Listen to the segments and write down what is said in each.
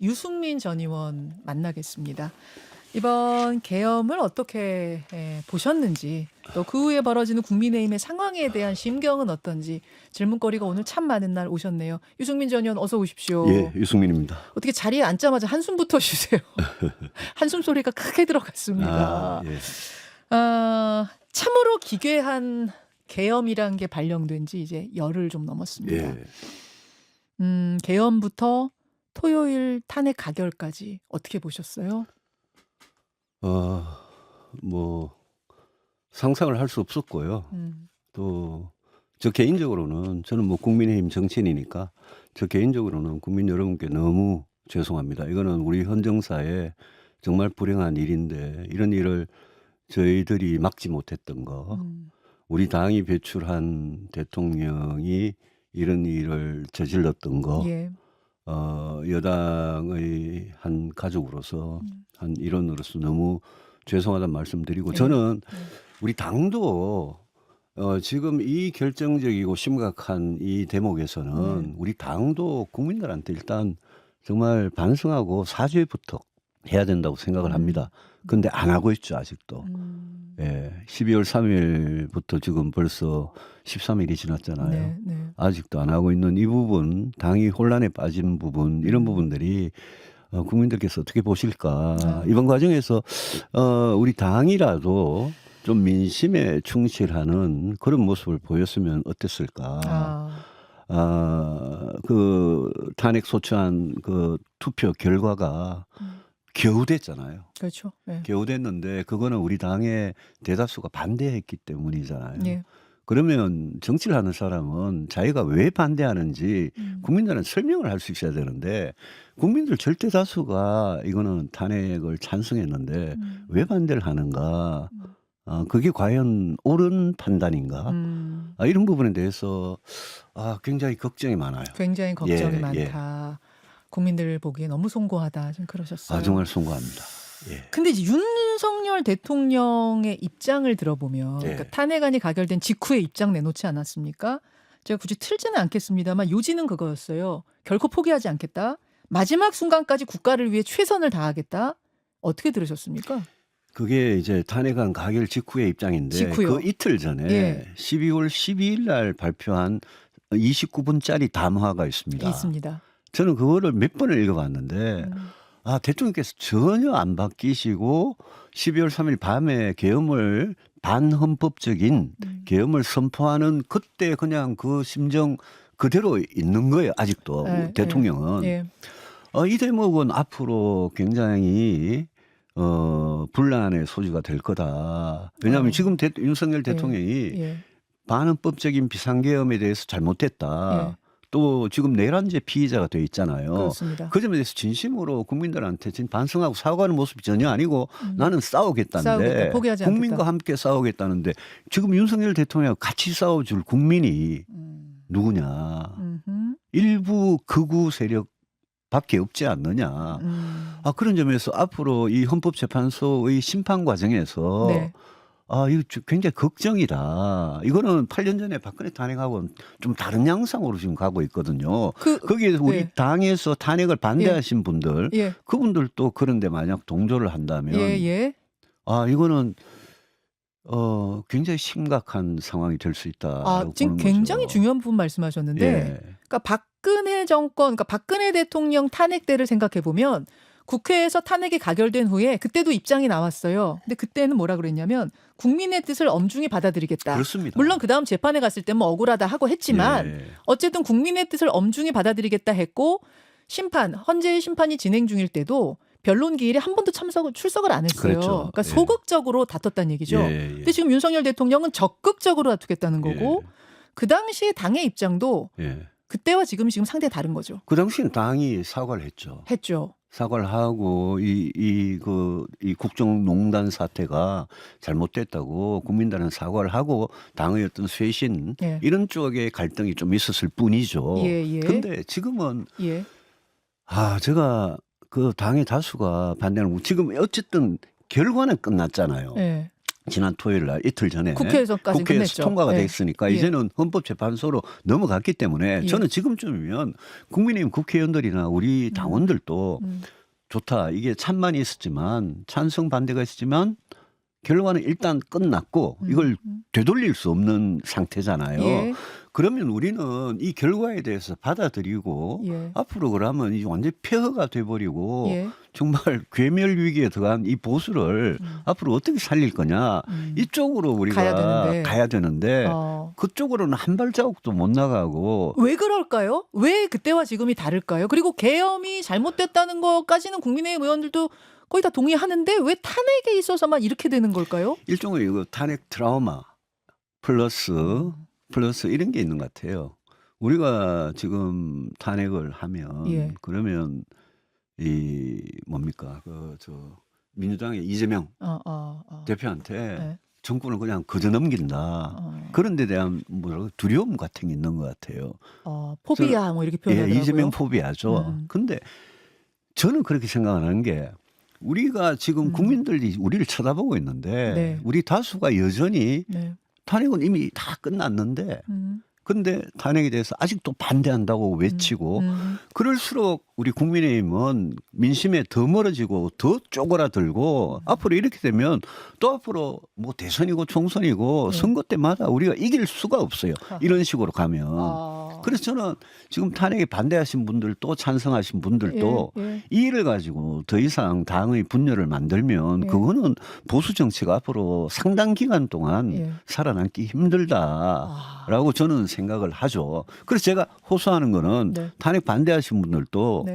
유승민 전 의원 만나겠습니다. 이번 계엄을 어떻게 보셨는지, 또 그 후에 벌어지는 국민의힘의 상황에 대한 심경은 어떤지 질문거리가 오늘 참 많은 날 오셨네요. 유승민 전 의원 어서 오십시오. 예, 유승민입니다. 어떻게 자리에 앉자마자 한숨부터 쉬세요? 한숨 소리가 크게 들어갔습니다. 예. 참으로 기괴한 계엄이란 게 발령된 지 이제 열흘 좀 넘었습니다. 예. 계엄부터 토요일 탄핵 가결까지 어떻게 보셨어요? 뭐 상상을 할 수 없었고요. 또 저 개인적으로는 저는 뭐 국민의힘 정치인이니까 저 개인적으로는 국민 여러분께 너무 죄송합니다. 이거는 우리 헌정사에 정말 불행한 일인데 이런 일을 저희들이 막지 못했던 거, 우리 당이 배출한 대통령이 이런 일을 저질렀던 거, 예. 여당의 한 가족으로서 한 일원으로서 너무 죄송하다는 말씀드리고 예. 저는 우리 당도 지금 이 결정적이고 심각한 이 대목에서는 우리 당도 국민들한테 일단 정말 반성하고 사죄부터 해야 된다고 생각을 합니다. 근데 안 하고 있죠, 아직도. 예, 12월 3일부터 지금 벌써 13일이 지났잖아요. 네, 네. 아직도 안 하고 있는 이 부분, 당이 혼란에 빠진 부분, 이런 부분들이 국민들께서 어떻게 보실까. 이번 과정에서 우리 당이라도 좀 민심에 충실하는 그런 모습을 보였으면 어땠을까. 그 탄핵 소추안 그 투표 결과가 겨우 됐잖아요. 그렇죠. 예. 겨우 됐는데 그거는 우리 당의 대다수가 반대했기 때문이잖아요. 예. 그러면 정치를 하는 사람은 자기가 왜 반대하는지 국민들은 설명을 할 수 있어야 되는데 국민들 절대 다수가 이거는 탄핵을 찬성했는데 왜 반대를 하는가? 그게 과연 옳은 판단인가? 이런 부분에 대해서 굉장히 걱정이 많아요. 굉장히 걱정이 예, 많다. 국민들 보기에 너무 송구하다. 좀 그러셨어요. 정말 송구합니다. 예. 근데 이제 윤석열 대통령의 입장을 들어보면, 예. 그러니까 탄핵안이 가결된 직후에 입장 내놓지 않았습니까? 제가 굳이 틀지는 않겠습니다만 요지는 그거였어요. 결코 포기하지 않겠다. 마지막 순간까지 국가를 위해 최선을 다하겠다. 어떻게 들으셨습니까? 그게 이제 탄핵안 가결 직후의 입장인데 직후요. 그 이틀 전에 예. 12월 12일 날 발표한 29분짜리 담화가 있습니다. 있습니다. 저는 그거를 몇 번을 읽어봤는데 대통령께서 전혀 안 바뀌시고 12월 3일 밤에 계엄을 반헌법적인 계엄을 선포하는 그때 그냥 그 심정 그대로 있는 거예요. 아직도 예, 대통령은. 예. 이 대목은 앞으로 굉장히 분란의 소지가 될 거다. 왜냐하면 지금 윤석열 대통령이 예. 반헌법적인 비상계엄에 대해서 잘못했다. 예. 또 지금 내란죄 피의자가 돼 있잖아요. 그렇습니다. 그 점에 대해서 진심으로 국민들한테 반성하고 사과하는 모습이 전혀 아니고 나는 싸우겠다는데 싸우겠다, 포기하지 국민과 않겠다. 함께 싸우겠다는데 지금 윤석열 대통령하고 같이 싸워줄 국민이 누구냐. 일부 극우 세력밖에 없지 않느냐. 그런 점에서 앞으로 이 헌법재판소의 심판 과정에서 네. 이거 굉장히 걱정이다. 이거는 8년 전에 박근혜 탄핵하고는 좀 다른 양상으로 지금 가고 있거든요. 거기에 우리 네. 당에서 탄핵을 반대하신 분들, 예. 그분들도 그런데 만약 동조를 한다면, 예. 이거는 굉장히 심각한 상황이 될 수 있다. 지금 굉장히 중요한 부분 말씀하셨는데, 예. 그러니까 박근혜 정권, 그러니까 박근혜 대통령 탄핵 때를 생각해 보면 국회에서 탄핵이 가결된 후에 그때도 입장이 나왔어요. 근데 그때는 뭐라 그랬냐면 국민의 뜻을 엄중히 받아들이겠다. 그렇습니다. 물론 그 다음 재판에 갔을 때 뭐 억울하다 하고 했지만 예. 어쨌든 국민의 뜻을 엄중히 받아들이겠다 했고 헌재의 심판이 진행 중일 때도 변론 기일에 한 번도 출석을 안 했어요. 그렇죠. 그러니까 예. 소극적으로 다퉜다는 얘기죠. 근데 지금 윤석열 대통령은 적극적으로 다투겠다는 거고 그 당시에 당의 입장도 그때와 지금 상당히 다른 거죠. 그 당시엔 당이 사과를 했죠. 사과를 하고 이 국정농단 사태가 잘못됐다고 국민들은 사과를 하고 당의 어떤 쇄신 이런 쪽에 갈등이 좀 있었을 뿐이죠. 근데 지금은 제가 그 당의 다수가 반대하는 지금 어쨌든 결과는 끝났잖아요. 지난 토요일 날 이틀 전에 국회에서까지 국회에서 끝냈죠. 통과가 예. 됐으니까 예. 이제는 헌법재판소로 넘어갔기 때문에 예. 저는 지금쯤이면 국민의힘 국회의원들이나 우리 당원들도 좋다. 이게 찬반이 있었지만 찬성 반대가 있었지만 결과는 일단 끝났고 이걸 되돌릴 수 없는 상태잖아요. 예. 그러면 우리는 이 결과에 대해서 받아들이고 예. 앞으로 그러면 이제 완전히 폐허가 돼버리고 예. 정말 괴멸 위기에 들어간 이 보수를 앞으로 어떻게 살릴 거냐 이쪽으로 우리가 가야 되는데 그쪽으로는 한 발자국도 못 나가고 왜 그럴까요? 왜 그때와 지금이 다를까요? 그리고 계엄이 잘못됐다는 것까지는 국민의힘 의원들도 거의 다 동의하는데 왜 탄핵에 있어서만 이렇게 되는 걸까요? 일종의 이거 탄핵 트라우마 플러스 이런 게 있는 것 같아요. 우리가 지금 탄핵을 하면 예. 그러면 이 뭡니까 민주당의 이재명 대표한테 네. 정권을 그냥 거저 넘긴다. 그런 데 대한 두려움 같은 게 있는 것 같아요. 포비아 뭐 이렇게 표현하더라고요. 예, 이재명 포비아죠. 근데 저는 그렇게 생각하는 게 우리가 지금 국민들이 우리를 쳐다보고 있는데 네. 우리 다수가 여전히 네. 탄핵은 이미 다 끝났는데 근데 탄핵에 대해서 아직도 반대한다고 외치고 그럴수록 우리 국민의힘은 민심에 더 멀어지고 더 쪼그라들고 앞으로 이렇게 되면 또 앞으로 뭐 대선이고 총선이고 선거 때마다 우리가 이길 수가 없어요. 이런 식으로 가면. 그래서 저는 지금 탄핵에 반대하신 분들도 찬성하신 분들도 이 일을 가지고 더 이상 당의 분열을 만들면 그거는 보수 정치가 앞으로 상당 기간 동안 살아남기 힘들다라고 저는 생각을 하죠. 그래서 제가 호소하는 거는 탄핵 반대하신 분들도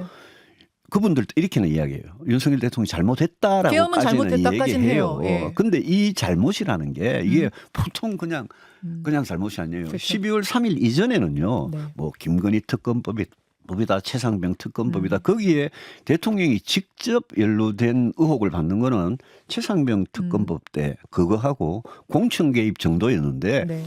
그분들도 이렇게는 이야기해요. 윤석열 대통령이 잘못했다라고까지는 얘기해요. 그런데 이 잘못이라는 게 이게 보통 그냥 잘못이 아니에요. 그렇죠. 12월 3일 이전에는요. 뭐 김건희 특검법이다, 최상병 특검법이다. 거기에 대통령이 직접 연루된 의혹을 받는 거는 최상병 특검법 때 그거하고 공천 개입 정도였는데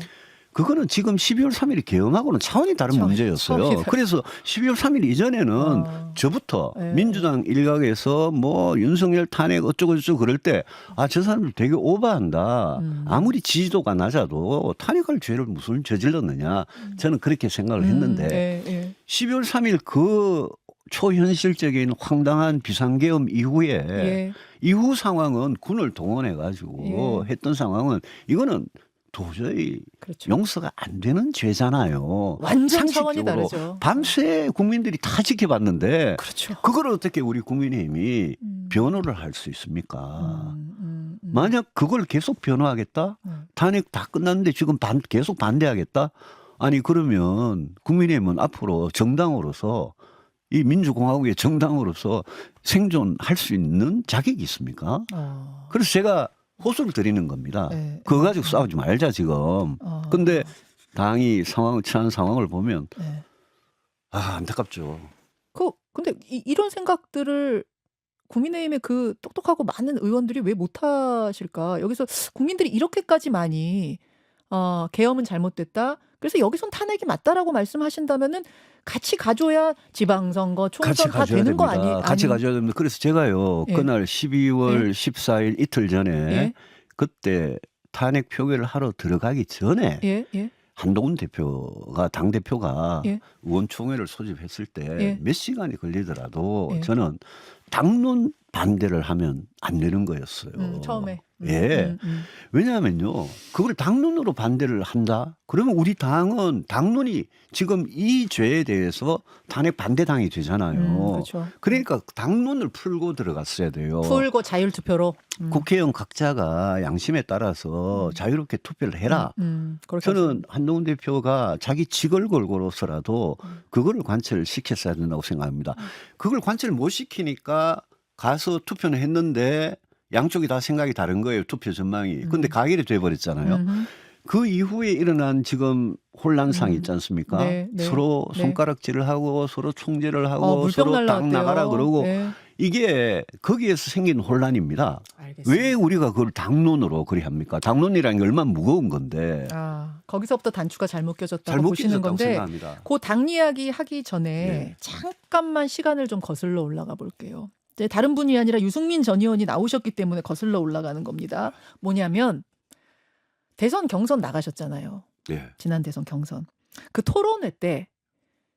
그거는 지금 12월 3일이 계엄하고는 차원이 다른 문제였어요. 그래서 12월 3일 이전에는 저부터 민주당 일각에서 뭐 윤석열 탄핵 어쩌고저쩌고 그럴 때 저 사람들 되게 오버한다. 아무리 지지도가 낮아도 탄핵할 죄를 무슨 저질렀느냐. 저는 그렇게 생각을 했는데 12월 3일 그 초현실적인 황당한 비상계엄 이후에 이후 상황은 군을 동원해 가지고 했던 상황은 이거는 도저히 용서가 안 되는 죄잖아요. 완전 차원이 다르죠. 밤새 국민들이 다 지켜봤는데 그렇죠. 그걸 어떻게 우리 국민의힘이 변호를 할 수 있습니까? 만약 그걸 계속 변호하겠다? 탄핵 다 끝났는데 지금 계속 반대하겠다? 아니 그러면 국민의힘은 앞으로 정당으로서 이 민주공화국의 정당으로서 생존할 수 있는 자격이 있습니까? 그래서 제가 호소를 드리는 겁니다. 그거 가지고 싸우지 말자 지금. 근데 당이 처한 상황을 보면 안타깝죠. 근데 이런 생각들을 국민의힘의 그 똑똑하고 많은 의원들이 왜 못하실까? 여기서 국민들이 이렇게까지 많이 계엄은 잘못됐다. 그래서 여기선 탄핵이 맞다라고 말씀하신다면은 같이 가줘야 지방선거, 총선 다 되는 거 아니에요? 같이 가져야 됩니다. 그래서 제가요 그날 12월 14일 이틀 전에 그때 탄핵 표결을 하러 들어가기 전에 한동훈 대표가 당대표가 의원총회를 소집했을 때 몇 시간이 걸리더라도 저는 당론 반대를 하면 안 되는 거였어요. 처음에. 왜냐하면요. 그걸 당론으로 반대를 한다? 그러면 우리 당은 당론이 지금 이 죄에 대해서 탄핵 반대당이 되잖아요. 그렇죠. 그러니까 당론을 풀고 들어갔어야 돼요. 풀고 자율투표로. 국회의원 각자가 양심에 따라서 자유롭게 투표를 해라. 저는 한동훈 대표가 자기 직을 걸고서라도 그거를 관철을 시켰어야 된다고 생각합니다. 그걸 관철을 못 시키니까 가서 투표는 했는데 양쪽이 다 생각이 다른 거예요. 투표 전망이. 근데 가결이 돼버렸잖아요. 그 이후에 일어난 지금 혼란상이 있지 않습니까? 서로 손가락질을 하고 서로 총질을 하고 서로 당 나가라 그러고 이게 거기에서 생긴 혼란입니다. 알겠습니다. 왜 우리가 그걸 당론으로 그리 합니까? 당론이라는 게 얼마나 무거운 건데. 거기서부터 단추가 잘못 껴졌다고 보시는 건데 생각합니다. 그 당 이야기 하기 전에 잠깐만 시간을 좀 거슬러 올라가 볼게요. 다른 분이 아니라 유승민 전 의원이 나오셨기 때문에 거슬러 올라가는 겁니다. 뭐냐면 대선 경선 나가셨잖아요. 예. 지난 대선 경선. 그 토론회 때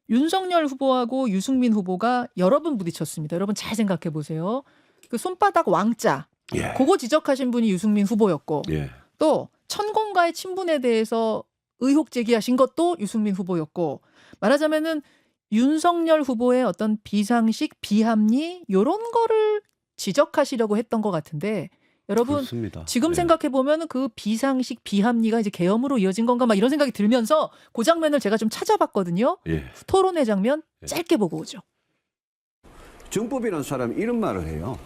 윤석열 후보하고 유승민 후보가 여러 번 부딪혔습니다. 여러분 잘 생각해 보세요. 그 손바닥 왕자. 예. 그거 지적하신 분이 유승민 후보였고 예. 또 천공과의 친분에 대해서 의혹 제기하신 것도 유승민 후보였고 말하자면은 윤석열 후보의 어떤 비상식, 비합리 이런 거를 지적하시려고 했던 것 같은데 여러분 그렇습니다. 지금 예. 생각해 보면 그 비상식, 비합리가 이제 계엄으로 이어진 건가 막 이런 생각이 들면서 그 장면을 제가 좀 찾아봤거든요. 예. 토론회 장면 예. 짧게 보고 오죠. 정법이라는 사람이 이런 말을 해요.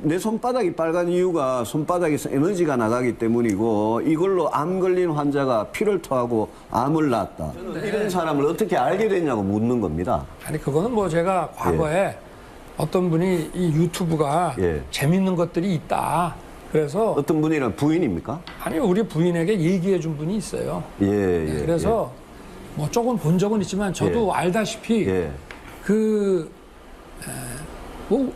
내 손바닥이 빨간 이유가 손바닥에서 에너지가 나가기 때문이고 이걸로 암 걸린 환자가 피를 토하고 암을 낳았다. 이런 사람을 어떻게 알게 됐냐고 묻는 겁니다. 아니 그거는 뭐 제가 과거에 어떤 분이 이 유튜브가 예. 재밌는 것들이 있다. 그래서 어떤 분이랑 부인입니까? 아니 우리 부인에게 얘기해 준 분이 있어요. 예, 예. 그래서 뭐 조금 본 적은 있지만 저도 알다시피 예. 뭐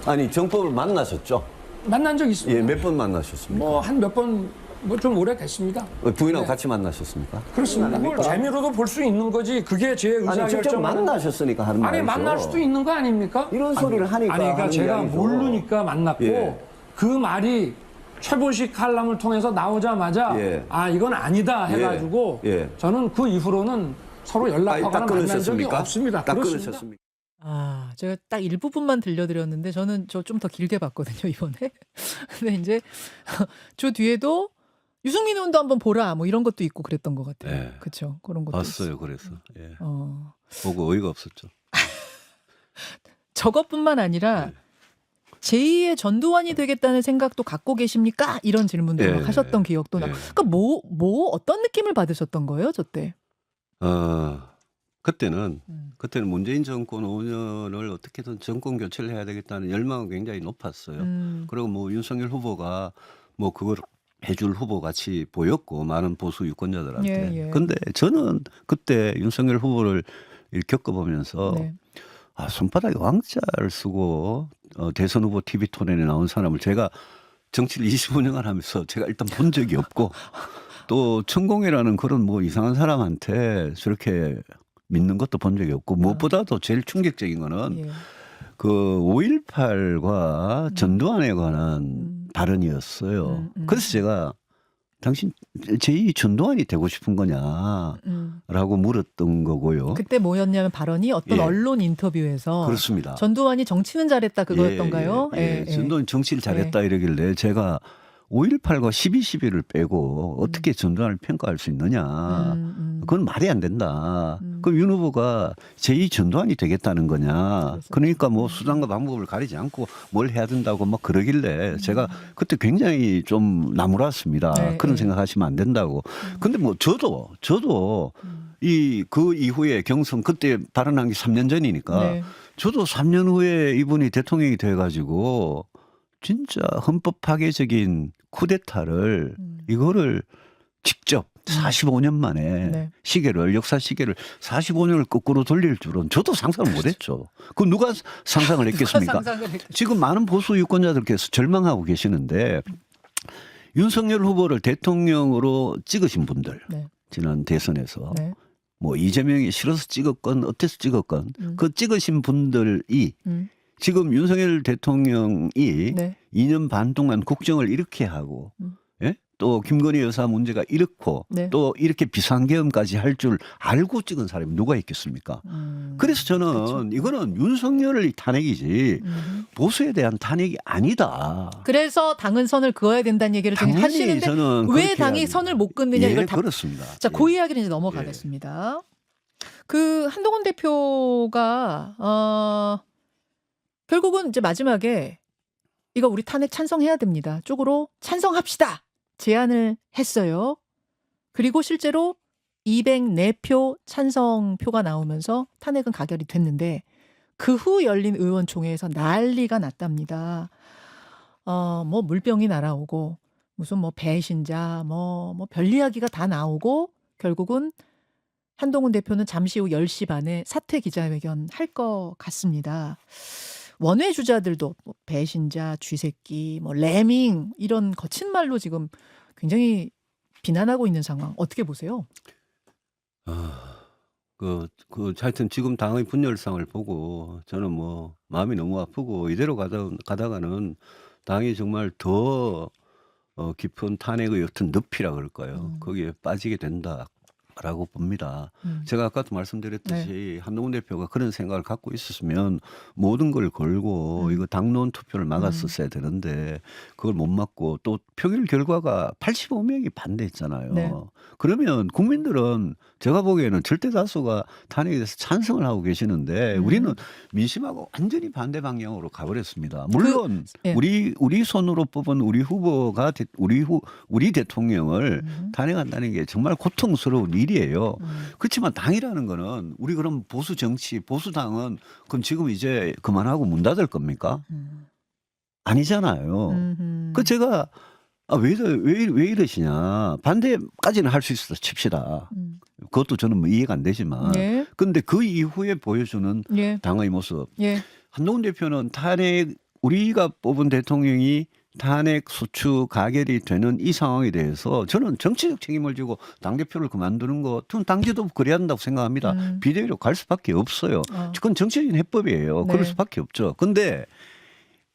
아니 정법을 만나셨죠? 만난 적 있습니다. 예, 몇 번 만나셨습니까? 뭐 한 몇 번 뭐 좀 오래 됐습니다. 부인하고 네. 같이 만나셨습니까? 그렇습니다. 뭘 재미로도 볼 수 있는 거지. 그게 제 아니 직접 의사결정. 만나셨으니까 하는 말이죠. 아니 만날 수도 있는 거 아닙니까? 이런 소리를 하니까 아니 그러니까 하는 제가 이야기죠. 모르니까 만났고 예. 그 말이 최보식 칼럼을 통해서 나오자마자 예. 아 이건 아니다 해가지고 예. 저는 그 이후로는 서로 아니, 연락하거나 딱 만난 적이 끊으셨습니까? 없습니다. 딱 그렇습니다. 끊으셨습니까? 아, 제가 딱 일부분만 들려드렸는데 저는 저 좀 더 길게 봤거든요, 이번에. 근데 이제 저 뒤에도 유승민 의원도 한번 보라 뭐 이런 것도 있고 그랬던 것 같아요. 네. 그렇죠. 그런 것도 봤어요, 있었고. 그래서. 예. 보고 어이가 없었죠. 저것뿐만 아니라 네. 제2의 전두환이 되겠다는 생각도 갖고 계십니까? 이런 질문도 예. 막 하셨던 기억도 나. 예. 그러니까 어떤 느낌을 받으셨던 거예요, 저 때? 그때는 음. 문재인 정권 5년을 어떻게든 정권 교체를 해야 되겠다는 열망은 굉장히 높았어요. 그리고 뭐 윤석열 후보가 뭐 그걸 해줄 후보 같이 보였고 많은 보수 유권자들한테. 예, 예. 근데 저는 그때 윤석열 후보를 겪어보면서 네. 아, 손바닥에 왕자를 쓰고 대선 후보 TV 토론에 나온 사람을 제가 정치를 25년간 하면서 제가 일단 본 적이 없고 또 천공이라는 그런 뭐 이상한 사람한테 저렇게 믿는 것도 본 적이 없고 무엇보다도 제일 충격적인 거는 예. 그 5.18과 전두환에 관한 발언이었어요. 그래서 제가 당신 제2 전두환이 되고 싶은 거냐라고 물었던 거고요. 그때 뭐였냐면 발언이 어떤 예. 언론 인터뷰에서 그렇습니다. 전두환이 정치는 잘했다 그거였던가요? 예. 전두환이 정치를 잘했다 이러길래 제가 5.18과 12.12를 빼고 어떻게 전두환을 평가할 수 있느냐. 그건 말이 안 된다. 그럼 윤 후보가 제2 전두환이 되겠다는 거냐. 그러니까 뭐 수단과 방법을 가리지 않고 뭘 해야 된다고 막 그러길래 제가 그때 굉장히 좀 나무랐습니다. 네, 그런 네. 생각하시면 안 된다고. 근데 뭐 저도 그 이후에 경선 그때 발언한 게 3년 전이니까 네. 저도 3년 후에 이분이 대통령이 돼가지고 진짜 헌법 파괴적인 쿠데타를 이거를 직접 45년 만에 네. 역사 시계를 45년을 거꾸로 돌릴 줄은 저도 상상을 못했죠. 그 누가 상상을 했겠습니까? 상상을 했- 지금 많은 보수 유권자들께서 절망하고 계시는데 윤석열 후보를 대통령으로 찍으신 분들 네. 지난 대선에서 네. 뭐 이재명이 싫어서 찍었건 어때서 찍었건 그 찍으신 분들이 음. 지금 윤석열 대통령이 네. 2년 반 동안 국정을 이렇게 하고 예? 또 김건희 여사 문제가 이렇고 네. 또 이렇게 비상계엄까지 할 줄 알고 찍은 사람이 누가 있겠습니까? 그래서 저는 그렇죠. 이거는 윤석열의 탄핵이지 보수에 대한 탄핵이 아니다. 그래서 당은 선을 그어야 된다는 얘기를 지금 당연히 하시는데 저는 왜 그렇게 당이 해야 선을 못 끊느냐 예, 이걸 다. 그렇습니다. 자, 예. 그 이야기를 이제 넘어가겠습니다. 그 한동훈 대표가 결국은 이제 마지막에 이거 우리 탄핵 찬성해야 됩니다. 쪽으로 찬성합시다. 제안을 했어요. 그리고 실제로 204표 찬성표가 나오면서 탄핵은 가결이 됐는데 그 후 열린 의원총회에서 난리가 났답니다. 뭐 물병이 날아오고 무슨 뭐 배신자 뭐 별 이야기가 다 나오고 결국은 한동훈 대표는 잠시 후 10시 반에 사퇴 기자회견 할 것 같습니다. 원외 주자들도 뭐 배신자, 쥐새끼, 뭐 레밍 이런 거친 말로 지금 굉장히 비난하고 있는 상황 어떻게 보세요? 하여튼 지금 당의 분열상을 보고 저는 뭐 마음이 너무 아프고 이대로 가다가는 당이 정말 더 깊은 탄핵의 어떤 늪이라 그럴까요? 거기에 빠지게 된다라고 봅니다. 제가 아까도 말씀드렸듯이 한동훈 대표가 그런 생각을 갖고 있었으면 모든 걸 걸고 이거 당론 투표를 막았었어야 되는데 그걸 못 막고 또 표결 결과가 85명이 반대했잖아요. 네. 그러면 국민들은 제가 보기에는 절대 다수가 탄핵에 대해서 찬성을 하고 계시는데 우리는 민심하고 완전히 반대 방향으로 가버렸습니다. 물론 예. 우리 손으로 뽑은 우리 후보가 우리 대통령을 탄핵한다는 게 정말 고통스러운 일이에요. 그렇지만 당이라는 거는 우리 그럼 보수 정치, 보수당은 그럼 지금 이제 그만하고 문 닫을 겁니까? 아니잖아요. 그 제가 왜 이러시냐. 반대까지는 할 수 있어 칩시다. 그것도 저는 뭐 이해가 안 되지만. 예. 근데 그 이후에 보여주는 예. 당의 모습. 예. 한동훈 대표는 우리가 뽑은 대통령이 탄핵 소추 가결이 되는 이 상황에 대해서 저는 정치적 책임을 지고 당대표를 그만두는 거, 당지도 그래야 한다고 생각합니다. 비대위로 갈 수밖에 없어요. 그건 정치적인 해법이에요. 네. 그럴 수밖에 없죠. 근데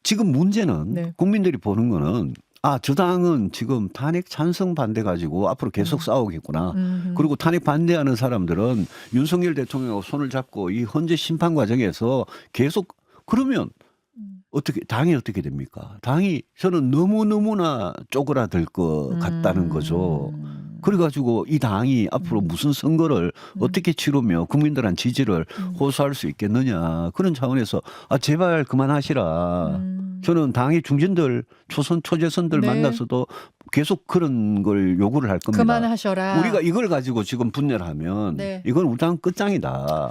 지금 문제는 네. 국민들이 보는 거는 저 당은 지금 탄핵 찬성 반대 가지고 앞으로 계속 싸우겠구나. 그리고 탄핵 반대하는 사람들은 윤석열 대통령하고 손을 잡고 이 헌재 심판 과정에서 계속 그러면 당이 어떻게 됩니까? 당이 저는 너무너무나 쪼그라들 것 같다는 거죠. 그래가지고 이 당이 앞으로 무슨 선거를 어떻게 치르며 국민들한 지지를 호소할 수 있겠느냐. 그런 차원에서 제발 그만하시라. 저는 당의 중진들, 초재선들 네. 만나서도 계속 그런 걸 요구를 할 겁니다. 그만하셔라. 우리가 이걸 가지고 지금 분열하면 네. 이건 우리 당 끝장이다.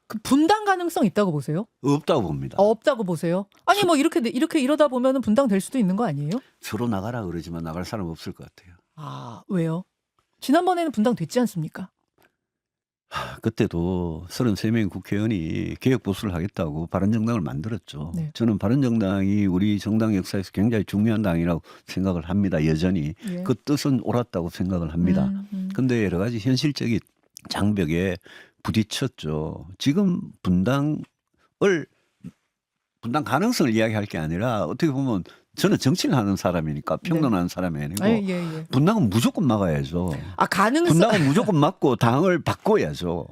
그 분당 가능성 있다고 보세요? 없다고 봅니다. 없다고 보세요? 아니 뭐 이렇게 이러다 보면은 분당 될 수도 있는 거 아니에요? 서로 나가라 그러지만 나갈 사람 없을 것 같아요. 왜요? 지난번에는 분당 됐지 않습니까? 그때도 33명 국회의원이 개혁보수를 하겠다고 바른정당을 만들었죠. 네. 저는 바른정당이 우리 정당 역사에서 굉장히 중요한 당이라고 생각을 합니다. 여전히. 예. 그 뜻은 옳았다고 생각을 합니다. 근데 여러 가지 현실적인 장벽에 부딪혔죠. 지금 분당 가능성을 이야기할 게 아니라 어떻게 보면 저는 정치를 하는 사람이니까 평론하는 사람이 아니고 예. 분당은 무조건 막아야죠. 가능성. 분당은 무조건 막고 당을 바꿔야죠.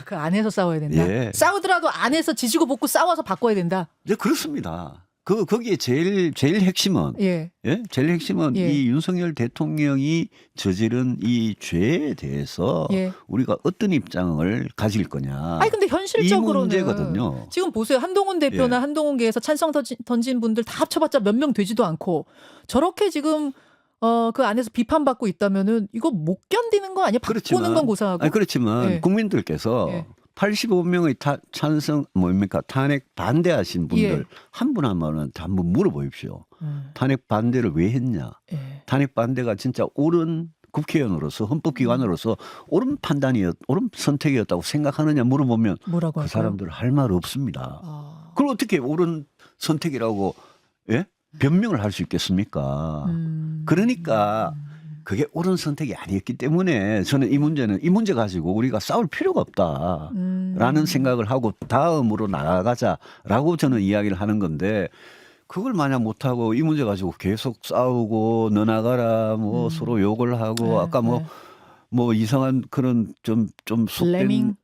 그 안에서 싸워야 된다. 예. 싸우더라도 안에서 지지고 볶고 싸워서 바꿔야 된다. 네, 그렇습니다. 거기에 제일 핵심은 예. 제일 핵심은 예. 이 윤석열 대통령이 저지른 이 죄에 대해서 예. 우리가 어떤 입장을 가질 거냐. 근데 이 현실적으로는 문제거든요. 지금 보세요. 한동훈 대표나 예. 한동훈계에서 찬성 던진 분들 다 합쳐봤자 몇 명 되지도 않고 저렇게 지금 그 안에서 비판받고 있다면은 이거 못 견디는 거 아니야? 바꾸는 건 고사하고. 그렇지만 예. 국민들께서 예. 85명의 찬성 탄핵 반대하신 분들 예. 한 분 한 분은 한번 물어보십시오. 탄핵 반대를 왜 했냐? 예. 탄핵 반대가 진짜 옳은 국회의원으로서 헌법기관으로서 옳은 옳은 선택이었다고 생각하느냐 물어보면 뭐라고 그 할까요? 사람들 할 말 없습니다. 그걸 어떻게 옳은 선택이라고 변명을 할 수 있겠습니까? 그러니까 그게 옳은 선택이 아니었기 때문에 저는 이 문제 가지고 우리가 싸울 필요가 없다라는 생각을 하고 다음으로 나아가자라고 저는 이야기를 하는 건데 그걸 만약 못하고 이 문제 가지고 계속 싸우고 너 나가라 뭐 서로 욕을 하고 아까 뭐 이상한 그런 좀 속된 레밍?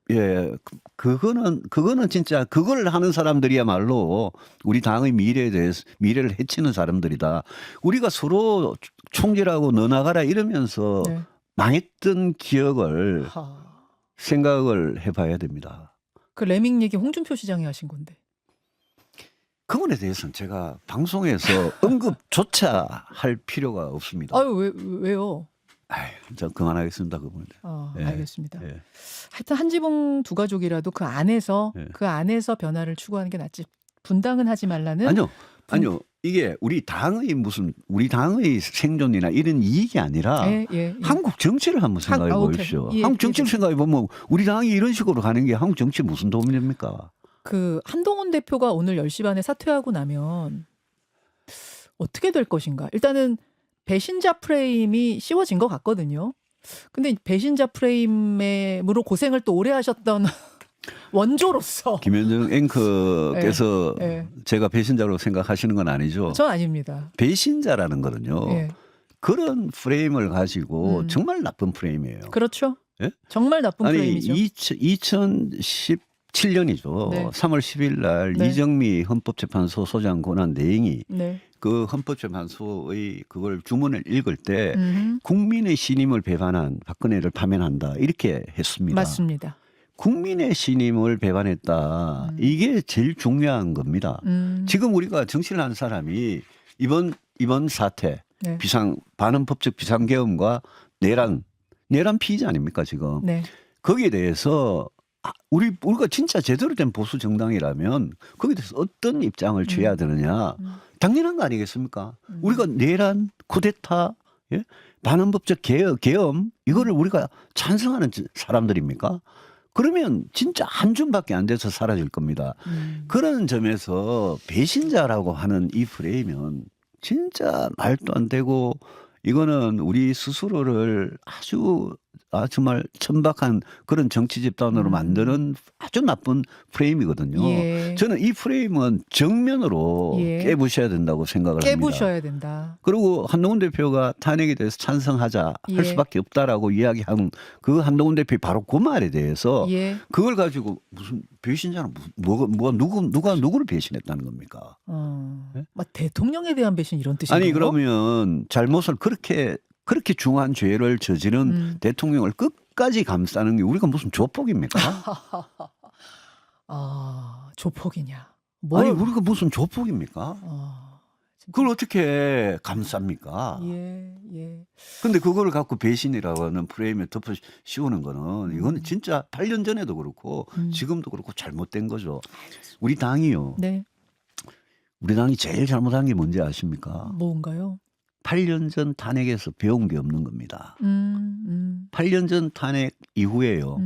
그거는 진짜 그걸 하는 사람들이야말로 우리 당의 미래를 해치는 사람들이다. 우리가 서로 총질하고 너 나가라 이러면서 네. 망했던 기억을 생각을 해봐야 됩니다. 그 레밍 얘기 홍준표 시장이 하신 건데. 그분에 대해서는 제가 방송에서 언급조차 할 필요가 없습니다. 왜요? 저 그만하겠습니다. 그분에 대해. 예. 알겠습니다. 예. 하여튼 한지붕 두 가족이라도 그 안에서 변화를 추구하는 게 낫지. 분당은 하지 말라는. 아니요. 이게 우리 당의 생존이나 이런 이익이 아니라 예. 한국 정치를 한번 생각해 보십시오. 한국 정치를 생각해 보면 우리 당이 이런 식으로 가는 게 한국 정치에 무슨 도움이 됩니까? 그 한동훈 대표가 오늘 10시 반에 사퇴하고 나면 어떻게 될 것인가? 일단은 배신자 프레임이 씌워진 것 같거든요. 근데 배신자 프레임으로 고생을 또 오래 하셨던 원조로서 김현정 앵커께서 예. 제가 배신자로 생각하시는 건 아니죠. 전 아닙니다. 배신자라는 거는요. 예. 그런 프레임을 가지고 정말 나쁜 프레임이에요. 그렇죠. 예? 정말 나쁜 아니 프레임이죠. 2017년이죠. 네. 3월 10일 날 네. 이정미 헌법재판소 소장 권한 대행이 네. 그 헌법재판소의 그걸 주문을 읽을 때 음흠. 국민의 신임을 배반한 박근혜를 파면한다 이렇게 했습니다. 맞습니다. 국민의 신임을 배반했다. 이게 제일 중요한 겁니다. 지금 우리가 정치를 하는 사람이 이번 사태 네. 반헌법적 비상계엄과 내란 피의자 아닙니까 지금? 네. 거기에 대해서 우리가 진짜 제대로 된 보수 정당이라면 거기에 대해서 어떤 입장을 취해야 되느냐 당연한 거 아니겠습니까? 우리가 내란, 쿠데타, 예? 반헌법적 계엄 이거를 우리가 찬성하는 사람들입니까? 그러면 진짜 한 줌밖에 안 돼서 사라질 겁니다. 그런 점에서 배신자라고 하는 이 프레임은 진짜 말도 안 되고 이거는 우리 스스로를 아주 정말 천박한 그런 정치 집단으로 만드는 아주 나쁜 프레임이거든요. 예. 저는 이 프레임은 정면으로 예. 깨부셔야 된다고 생각을 합니다. 깨부셔야 된다. 그리고 한동훈 대표가 탄핵에 대해서 찬성하자 예. 할 수밖에 없다라고 이야기한 그 한동훈 대표의 바로 그 말에 대해서 예. 그걸 가지고 무슨 배신자는 누가 누구를 배신했다는 겁니까? 막 대통령에 대한 배신 이런 뜻인가요? 아니 그러면 잘못을 그렇게 중한 죄를 저지른 대통령을 끝까지 감싸는 게 우리가 무슨 조폭입니까? 조폭이냐? 아니 우리가 무슨 조폭입니까? 진짜. 그걸 어떻게 감쌉니까? 예, 예. 근데 그걸 갖고 배신이라고 하는 프레임에 덮어 씌우는 거는 이거는 진짜 8년 전에도 그렇고 지금도 그렇고 잘못된 거죠. 우리 당이요. 네. 우리 당이 제일 잘못한 게 뭔지 아십니까? 뭔가요? 8년 전 탄핵에서 배운 게 없는 겁니다. 8년 전 탄핵 이후에요.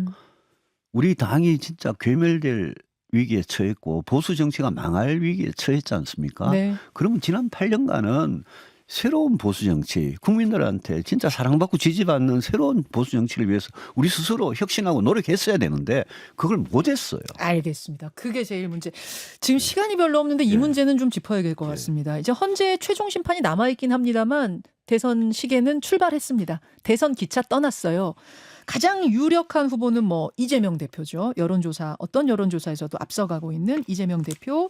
우리 당이 진짜 괴멸될 위기에 처했고 보수 정치가 망할 위기에 처했지 않습니까? 네. 그러면 지난 8년간은 새로운 보수 정치, 국민들한테 진짜 사랑받고 지지받는 새로운 보수 정치를 위해서 우리 스스로 혁신하고 노력했어야 되는데 그걸 못했어요. 알겠습니다. 그게 제일 문제. 지금 시간이 별로 없는데 이 문제는 좀 짚어야 될 것 같습니다. 이제 헌재 최종 심판이 남아있긴 합니다만 대선 시계는 출발했습니다. 대선 기차 떠났어요. 가장 유력한 후보는 뭐 이재명 대표죠. 어떤 여론조사에서도 앞서가고 있는 이재명 대표.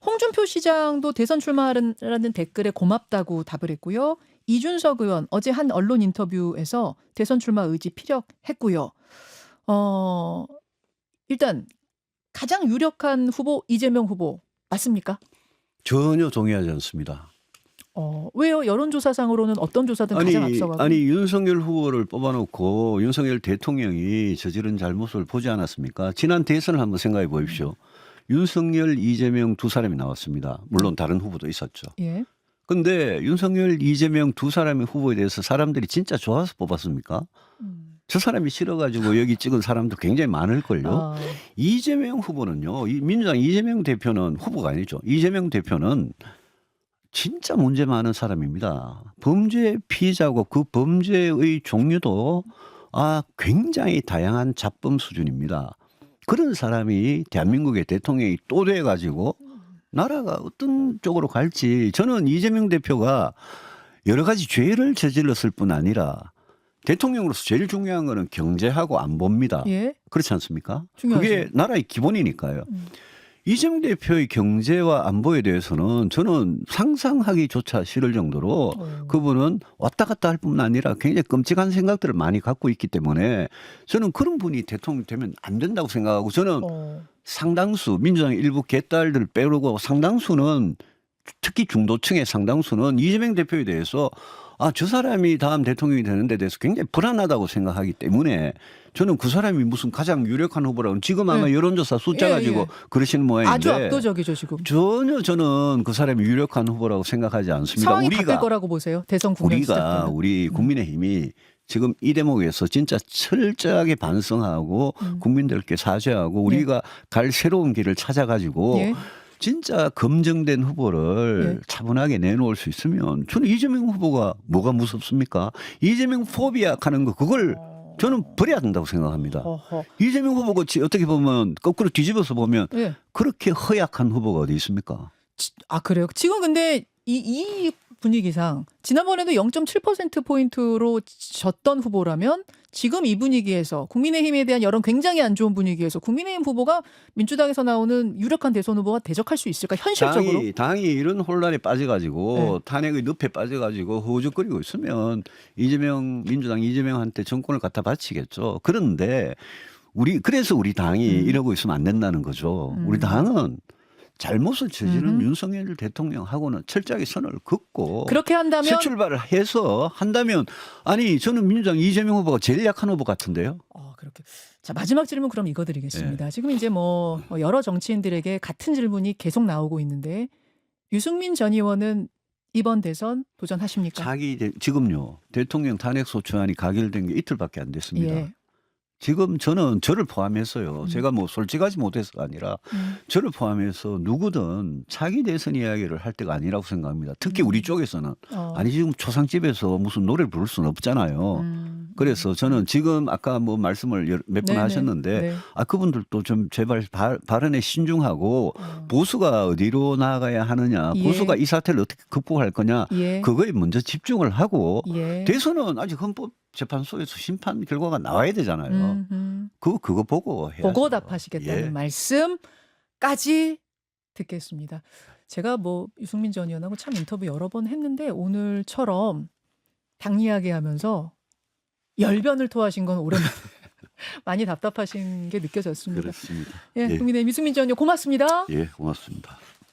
홍준표 시장도 대선 출마라는 댓글에 고맙다고 답을 했고요. 이준석 의원 어제 한 언론 인터뷰에서 대선 출마 의지 피력했고요. 일단 가장 유력한 후보 이재명 후보 맞습니까? 전혀 동의하지 않습니다. 왜요? 여론조사상으로는 어떤 조사든 가장 앞서가고. 아니 윤석열 후보를 뽑아놓고 윤석열 대통령이 저지른 잘못을 보지 않았습니까? 지난 대선을 한번 생각해 보십시오. 윤석열, 이재명 두 사람이 나왔습니다. 물론 다른 후보도 있었죠. 예. 근데 윤석열, 이재명 두 사람의 후보에 대해서 사람들이 진짜 좋아서 뽑았습니까? 저 사람이 싫어가지고 여기 찍은 사람도 굉장히 많을걸요. 이재명 후보는요. 민주당 이재명 대표는 후보가 아니죠. 이재명 대표는 진짜 문제 많은 사람입니다. 범죄 피해자고 그 범죄의 종류도 굉장히 다양한 잡범 수준입니다. 그런 사람이 대한민국의 대통령이 또 돼가지고 나라가 어떤 쪽으로 갈지 저는 이재명 대표가 여러 가지 죄를 저질렀을 뿐 아니라 대통령으로서 제일 중요한 거는 경제하고 안보입니다. 예. 그렇지 않습니까? 중요하죠. 그게 나라의 기본이니까요. 이재명 대표의 경제와 안보에 대해서는 저는 상상하기조차 싫을 정도로 그분은 왔다 갔다 할 뿐만 아니라 굉장히 끔찍한 생각들을 많이 갖고 있기 때문에 저는 그런 분이 대통령 되면 안 된다고 생각하고 저는 상당수 민주당 일부 개딸들 빼고 상당수는 특히 중도층의 상당수는 이재명 대표에 대해서 저 사람이 다음 대통령이 되는 데 대해서 굉장히 불안하다고 생각하기 때문에 저는 그 사람이 무슨 가장 유력한 후보라고 지금 아마 여론조사 숫자 가지고 그러시는 모양인데 아주 압도적이죠 지금. 전혀 저는 그 사람이 유력한 후보라고 생각하지 않습니다. 상황이 바뀔 거라고 보세요. 대선 국면 시작되면. 우리 국민의힘이 지금 이 대목에서 진짜 철저하게 반성하고 국민들께 사죄하고 우리가 갈 새로운 길을 찾아가지고 진짜 검증된 후보를 예. 차분하게 내놓을 수 있으면 저는 이재명 후보가 뭐가 무섭습니까? 이재명 포비아 하는 거 그걸 저는 버려야 된다고 생각합니다. 어허. 이재명 후보가 어떻게 보면 거꾸로 뒤집어서 보면 예. 그렇게 허약한 후보가 어디 있습니까? 아 그래요? 지금 근데 이 분위기상 지난번에도 0.7%포인트로 졌던 후보라면 지금 이 분위기에서 국민의힘에 대한 여론 굉장히 안 좋은 분위기에서 국민의힘 후보가 민주당에서 나오는 유력한 대선 후보가 대적할 수 있을까? 현실적으로? 당이 이런 혼란에 빠져가지고 네. 탄핵의 늪에 빠져가지고 허우적거리고 있으면 민주당 이재명한테 정권을 갖다 바치겠죠. 그런데 그래서 우리 당이 이러고 있으면 안 된다는 거죠. 우리 당은 잘못을 저지른 윤석열 대통령하고는 철저하게 선을 긋고 그렇게 한다면 새 출발을 해서 한다면 아니 저는 민주당 이재명 후보가 제일 약한 후보 같은데요. 그렇게. 자, 마지막 질문 그럼 이거 드리겠습니다. 지금 이제 뭐 여러 정치인들에게 같은 질문이 계속 나오고 있는데 유승민 전 의원은 이번 대선 도전하십니까? 지금요. 대통령 탄핵소추안이 가결된 게 이틀밖에 안 됐습니다. 예. 지금 저는 저를 포함해서요. 제가 뭐 솔직하지 못해서가 아니라 저를 포함해서 누구든 차기 대선 이야기를 할 때가 아니라고 생각합니다. 특히 우리 쪽에서는. 아니 지금 초상집에서 무슨 노래를 부를 수는 없잖아요. 그래서 저는 지금 아까 뭐 말씀을 몇 번 네네. 하셨는데 네. 그분들도 좀 제발 발언에 신중하고 보수가 어디로 나아가야 하느냐, 예. 보수가 이 사태를 어떻게 극복할 거냐, 예. 그거에 먼저 집중을 하고 예. 대선은 아직 헌법재판소에서 심판 결과가 나와야 되잖아요. 그거 보고 해야죠. 보고 답하시겠다는 예. 말씀까지 듣겠습니다. 제가 뭐 유승민 전 의원하고 참 인터뷰 여러 번 했는데 오늘처럼 당 이야기하면서 열변을 토하신 건 오랜만에 많이 답답하신 게 느껴졌습니다. 그렇습니다. 예, 예. 국민의힘 유승민 전 의원 고맙습니다. 예, 고맙습니다.